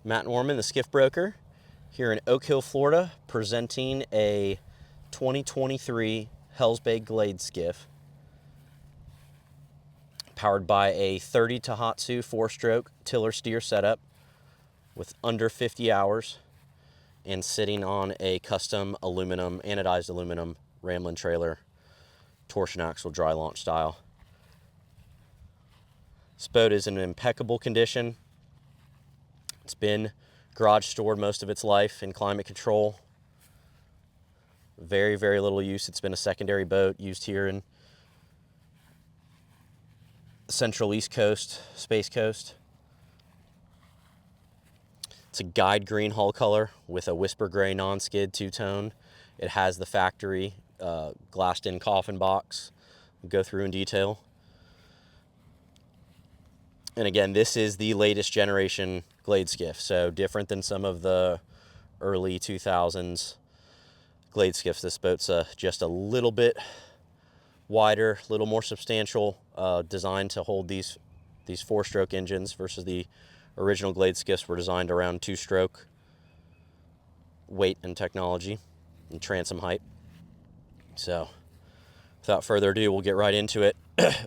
Matt Norman, the Skiff Broker, here in Oak Hill, Florida, presenting a 2023 Hells Bay Glades Skiff, powered by a 30 Tohatsu 4-stroke tiller steer setup with under 50 hours and sitting on a custom aluminum, anodized aluminum Ram-Lin trailer, torsion axle dry launch style. This boat is in impeccable condition. It's been garage stored most of its life in climate control. Very, very little use. It's been a secondary boat used here in Central East Coast, Space Coast. It's a guide green hull color with a whisper gray non-skid two-tone. It has the factory glassed-in coffin box. We'll go through in detail. And again, this is the latest generation Glades Skiff, so different than some of the early 2000s Glades Skiffs. This boat's just a little bit wider, a little more substantial, designed to hold these 4-stroke engines versus the original Glades Skiffs were designed around 2-stroke weight and technology and transom height. So without further ado, we'll get right into it.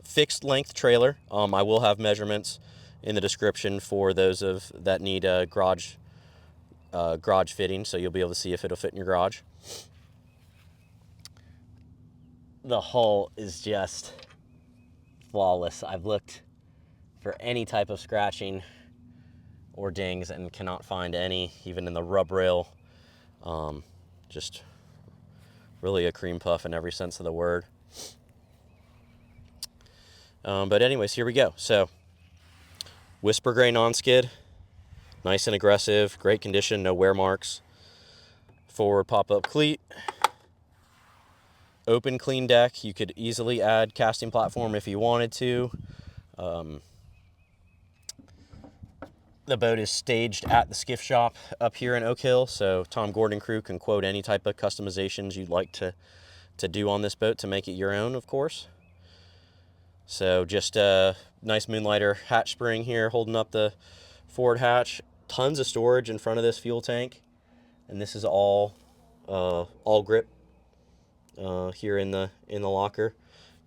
Fixed length trailer. I will have measurements in the description for those that need a garage fitting, so you'll be able to see if it'll fit in your garage. The hull is just flawless. I've looked for any type of scratching or dings and cannot find any, even in the rub rail. Just really a cream puff in every sense of the word. But anyways, here we go. So, whisper gray non-skid, nice and aggressive, great condition, no wear marks. Forward pop-up cleat, open clean deck. You could easily add casting platform if you wanted to. The boat is staged at the skiff shop up here in Oak Hill, so Tom Gordon crew can quote any type of customizations you'd like to do on this boat to make it your own, of course. So just a nice Moonlighter hatch spring here holding up the forward hatch. Tons of storage in front of this fuel tank, and this is all grip here in the locker.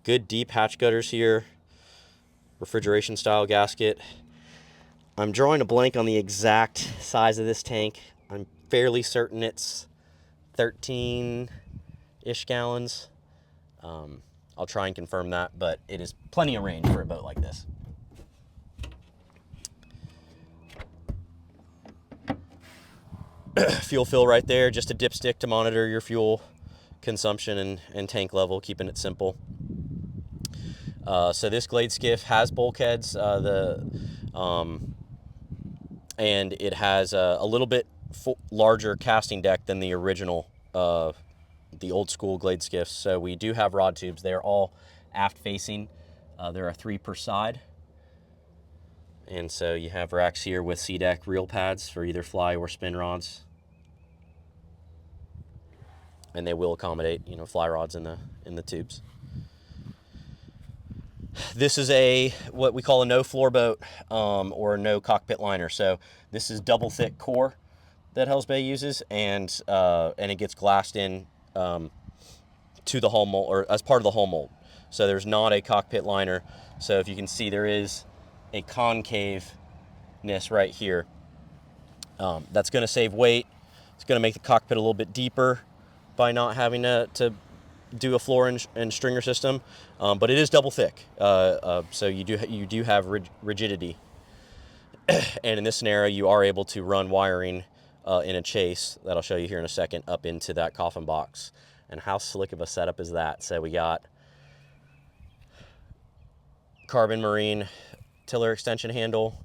Good deep hatch gutters here. Refrigeration style gasket. I'm drawing a blank on the exact size of this tank. I'm fairly certain it's 13-ish gallons. I'll try and confirm that, but it is plenty of range for a boat like this. Fuel fill right there, just a dipstick to monitor your fuel consumption and tank level, keeping it simple. So this Glades Skiff has bulkheads, and it has a little bit larger casting deck than the original the old school Glades Skiffs. So we do have rod tubes. They're all aft facing. There are 3 per side. And so you have racks here with C-deck reel pads for either fly or spin rods. And they will accommodate, fly rods in the tubes. This is what we call a no floor boat, or a no cockpit liner. So this is double thick core that Hells Bay uses, and it gets glassed in to the hull mold, or as part of the hull mold. So there's not a cockpit liner. So if you can see, there is a concaveness right here. That's going to save weight. It's going to make the cockpit a little bit deeper by not having to do a floor and stringer system, but it is double thick, so you do have rigidity. And in this scenario, you are able to run wiring in a chase that I'll show you here in a second up into that coffin box. And how slick of a setup is that? So we got carbon marine tiller extension handle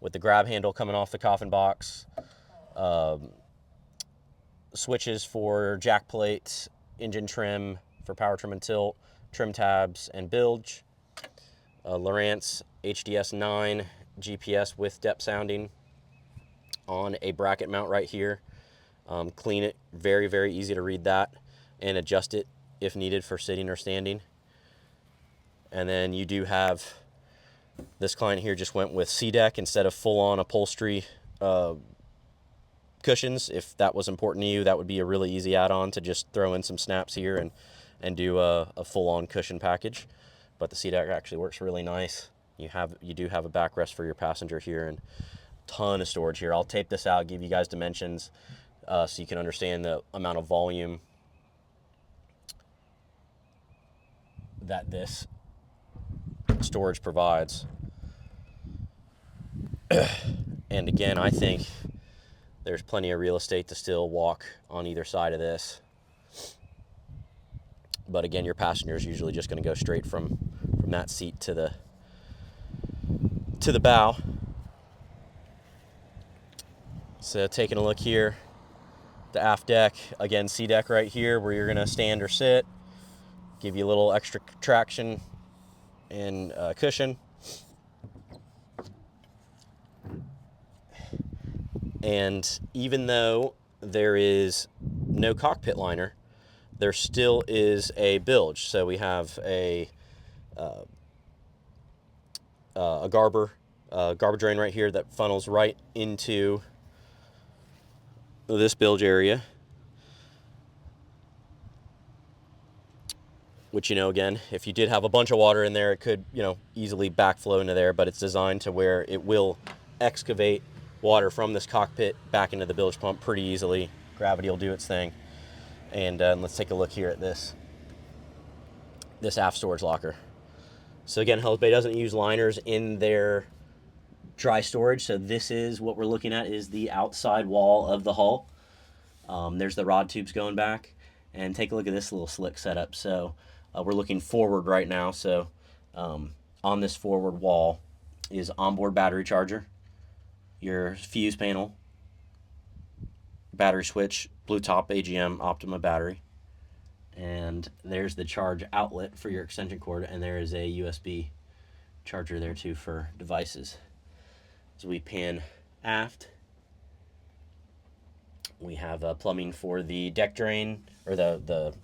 with the grab handle coming off the coffin box, switches for jackplate, engine trim for power trim and tilt, trim tabs and bilge, Lowrance HDS 9 GPS with depth sounding on a bracket mount right here. Clean it, very, very easy to read that and adjust it if needed for sitting or standing. And then you do have, this client here just went with C-deck instead of full-on upholstery cushions. If that was important to you, that would be a really easy add-on to just throw in some snaps here and do a full-on cushion package. But the seat actually works really nice. You do have a backrest for your passenger here, and ton of storage here. I'll tape this out, give you guys dimensions so you can understand the amount of volume that this storage provides. And again, I think there's plenty of real estate to still walk on either side of this. But again, your passenger is usually just going to go straight from that seat to the bow. So taking a look here, the aft deck, again, C deck right here where you're going to stand or sit, give you a little extra traction and cushion. And even though there is no cockpit liner, there still is a bilge. So we have a garbage drain right here that funnels right into this bilge area, which, again, if you did have a bunch of water in there, it could, easily backflow into there, but it's designed to where it will excavate water from this cockpit back into the bilge pump pretty easily. Gravity will do its thing. And let's take a look here at this aft storage locker. So again, Hells Bay doesn't use liners in their dry storage, so this is what we're looking at, is the outside wall of the hull. There's the rod tubes going back, and take a look at this little slick setup. So we're looking forward right now. So on this forward wall is onboard battery charger, your fuse panel, battery switch, blue top AGM Optima battery, and there's the charge outlet for your extension cord, and there is a USB charger there too for devices. As we pan aft, we have plumbing for the deck drain, or the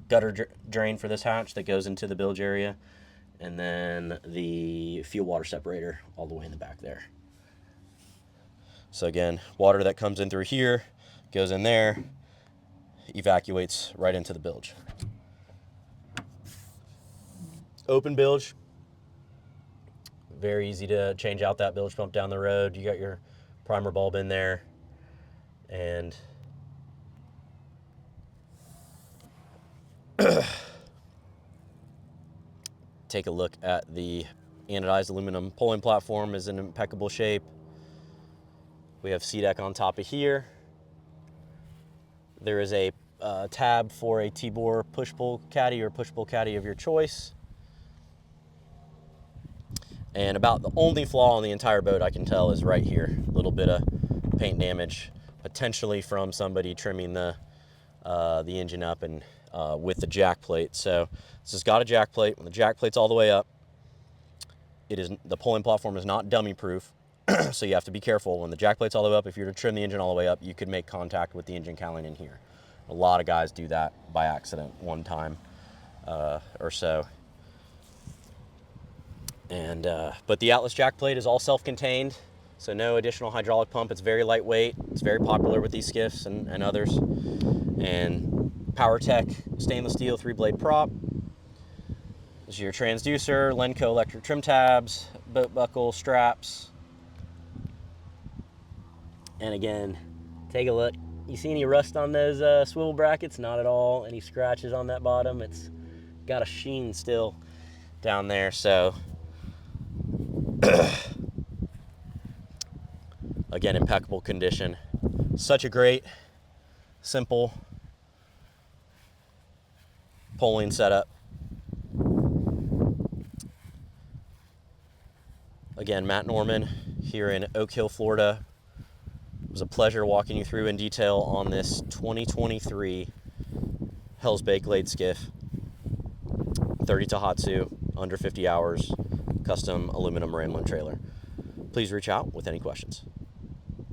gutter drain for this hatch that goes into the bilge area, and then the fuel water separator all the way in the back there. So again, water that comes in through here goes in there, evacuates right into the bilge. Open bilge, very easy to change out that bilge pump down the road. You got your primer bulb in there, and take a look at the anodized aluminum pulling platform. Is in impeccable shape. We have C-deck on top of here. There is a tab for a T-bore push-pull caddy or push-pull caddy of your choice. And about the only flaw on the entire boat I can tell is right here. A little bit of paint damage, potentially from somebody trimming the engine up and with the jack plate. So this has got a jack plate. When the jack plate's all the way up, the pulling platform is not dummy proof. So you have to be careful. When the jack plate's all the way up, if you're to trim the engine all the way up, you could make contact with the engine cowling in here. A lot of guys do that by accident one time or so. And but the Atlas jack plate is all self-contained, so no additional hydraulic pump. It's very lightweight. It's very popular with these skiffs and others. And PowerTech stainless steel 3-blade prop. This is your transducer, Lenco electric trim tabs, boat buckle, straps. And again, take a look. You see any rust on those swivel brackets? Not at all. Any scratches on that bottom? It's got a sheen still down there. So again, impeccable condition. Such a great, simple pulling setup. Again, Matt Norman here in Oak Hill, Florida. It was a pleasure walking you through in detail on this 2023 Hells Bay Glades Skiff. 30 Tohatsu, under 50 hours, custom aluminum Ram-Lin trailer. Please reach out with any questions.